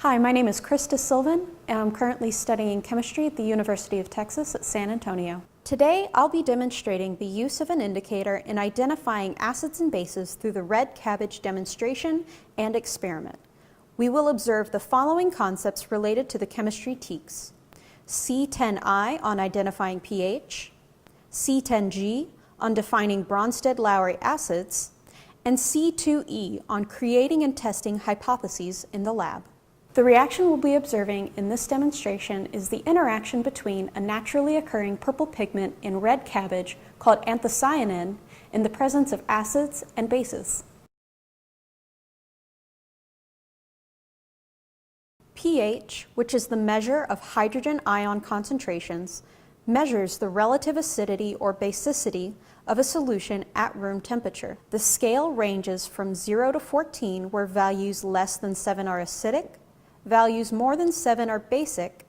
Hi, my name is Krista Sylvan, and I'm currently studying chemistry at the University of Texas at San Antonio. Today, I'll be demonstrating the use of an indicator in identifying acids and bases through the red cabbage demonstration and experiment. We will observe the following concepts related to the chemistry TEKs: C10I on identifying pH, C10G on defining Bronsted-Lowry acids, and C2E on creating and testing hypotheses in the lab. The reaction we'll be observing in this demonstration is the interaction between a naturally occurring purple pigment in red cabbage called anthocyanin in the presence of acids and bases. pH, which is the measure of hydrogen ion concentrations, measures the relative acidity or basicity of a solution at room temperature. The scale ranges from 0 to 14, where values less than 7 are acidic, values more than 7 are basic,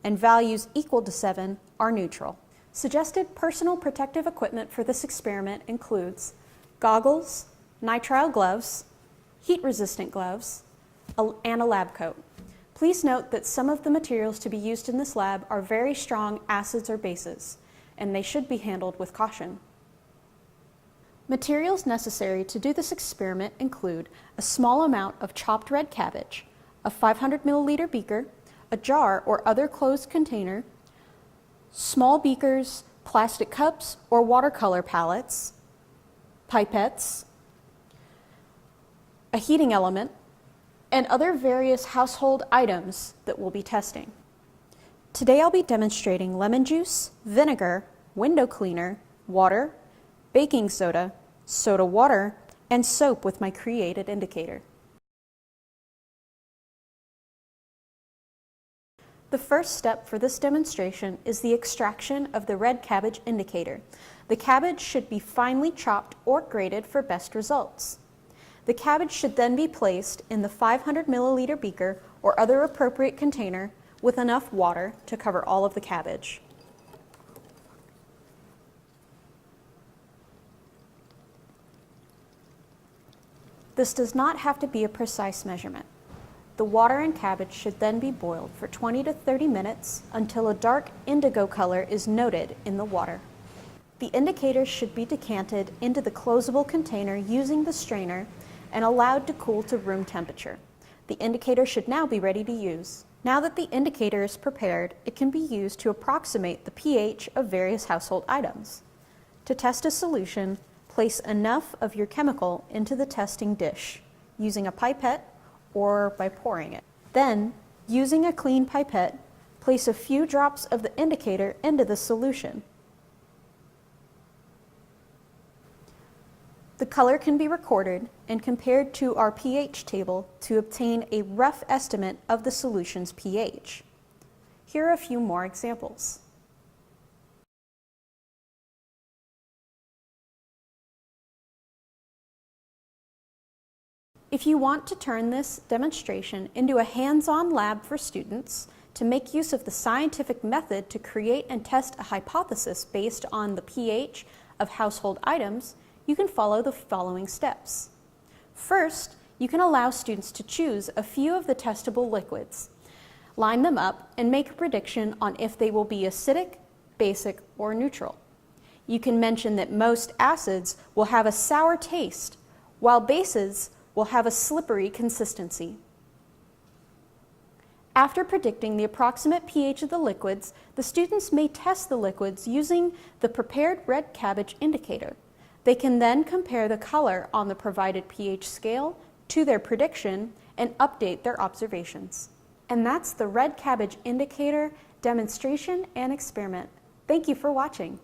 and values equal to 7 are neutral. Suggested personal protective equipment for this experiment includes goggles, nitrile gloves, heat-resistant gloves, and a lab coat. Please note that some of the materials to be used in this lab are very strong acids or bases, and they should be handled with caution. Materials necessary to do this experiment include a small amount of chopped red cabbage, a 500 milliliter beaker, a jar or other closed container, small beakers, plastic cups or watercolor palettes, pipettes, a heating element, and other various household items that we'll be testing. Today I'll be demonstrating lemon juice, vinegar, window cleaner, water, baking soda, soda water, and soap with my created indicator. The first step for this demonstration is the extraction of the red cabbage indicator. The cabbage should be finely chopped or grated for best results. The cabbage should then be placed in the 500 milliliter beaker or other appropriate container with enough water to cover all of the cabbage. This does not have to be a precise measurement. The water and cabbage should then be boiled for 20 to 30 minutes until a dark indigo color is noted in the water. The indicator should be decanted into the closable container using the strainer and allowed to cool to room temperature. The indicator should now be ready to use. Now that the indicator is prepared, it can be used to approximate the pH of various household items. To test a solution, place enough of your chemical into the testing dish using a pipette or by pouring it. Then, using a clean pipette, place a few drops of the indicator into the solution. The color can be recorded and compared to our pH table to obtain a rough estimate of the solution's pH. Here are a few more examples. If you want to turn this demonstration into a hands-on lab for students to make use of the scientific method to create and test a hypothesis based on the pH of household items, you can follow the following steps. First, you can allow students to choose a few of the testable liquids, line them up, and make a prediction on if they will be acidic, basic, or neutral. You can mention that most acids will have a sour taste, while bases will have a slippery consistency. After predicting the approximate pH of the liquids, the students may test the liquids using the prepared red cabbage indicator. They can then compare the color on the provided pH scale to their prediction and update their observations. And that's the red cabbage indicator demonstration and experiment. Thank you for watching.